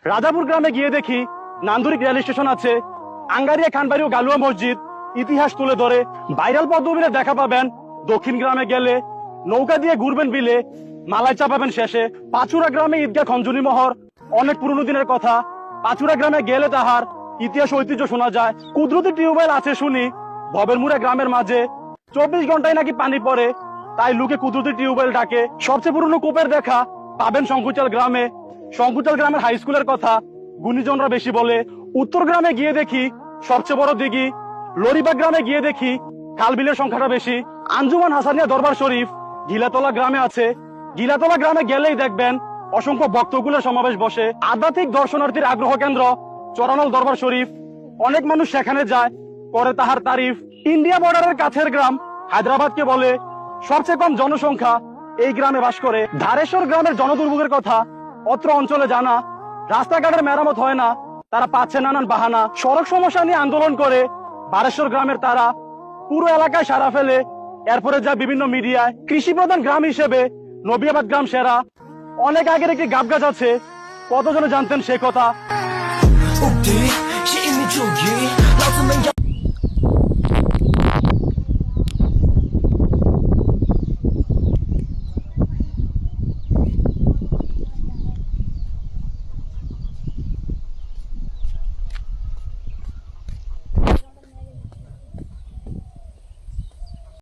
রাজাপুর গ্রামে গিয়ে দেখি নান্দুরিক রেল স্টেশন আছে, আঙ্গারিয়া খানবাড়ি ও গালুয়া মসজিদ ইতিহাস তুলে ধরে। ভাইরাল পদ্মবিলে দেখা পাবেন দক্ষিণ গ্রামে গেলে, নৌকা দিয়ে ঘুরবেন বিলে, মালাই চাপাবেন শেষে। পাচুরা গ্রামে ঈদগাহ খঞ্জনি মহর, অনেক পুরনো দিনের কথা। পাচুরা গ্রামে গেলে তাহার ইতিহাস ঐতিহ্য শোনা যায়। কুদরতি টিউবওয়েল আছে শুনি ভবের মুড়া গ্রামের মাঝে, 24 ঘন্টায় নাকি পানি পড়ে, তাই লোকে কুদরতি টিউবওয়েল ডাকে। সবচেয়ে পুরনো কূপের দেখা পাবেন শঙ্কুচাল গ্রামে। শঙ্কুচাল গ্রামের হাই স্কুলের কথা গুণীজনরা বেশি বলে। উত্তর গ্রামে গিয়ে দেখি সবচেয়ে বড় দিঘি। লরিবাগ গ্রামে গিয়ে দেখি খালবিলের সংখ্যাটা বেশি। আঞ্জুমান হাসানিয়া দরবার শরীফ গিলাতলা গ্রামে আছে। গিলাতলা গ্রামে গেলেই দেখবেন অসংখ্য ভক্তকুলের সমাবেশ বসে। আধ্যাত্মিক দর্শনার্থীর আগ্রহ কেন্দ্র চরানল দরবার শরীফ, অনেক মানুষ সেখানে যায়, করে তাহার তারিফ। ইন্ডিয়া বর্ডারের কাছের গ্রাম হায়দ্রাবাদকে বলে, সবচেয়ে কম জনসংখ্যা এই গ্রামে বাস করে। ধারেশ্বর গ্রামের জনদুর্ভোগের কথা অত্র অঞ্চলে জানা। রাস্তাঘাটের মেরামত হয় না, তারা পাচ্ছে নানান বাহানা। সড়ক সমস্যা নিয়ে আন্দোলন করে বারেশ্বর গ্রামের তারা, পুরো এলাকায় সারা ফেলে। এরপরে যা বিভিন্ন মিডিয়ায়। কৃষি প্রধান গ্রাম হিসেবে নবিয়াবাদ গ্রাম সেরা। অনেক আগের একটি গাব গাছ আছে, কতজনে জানতেন সে কথা।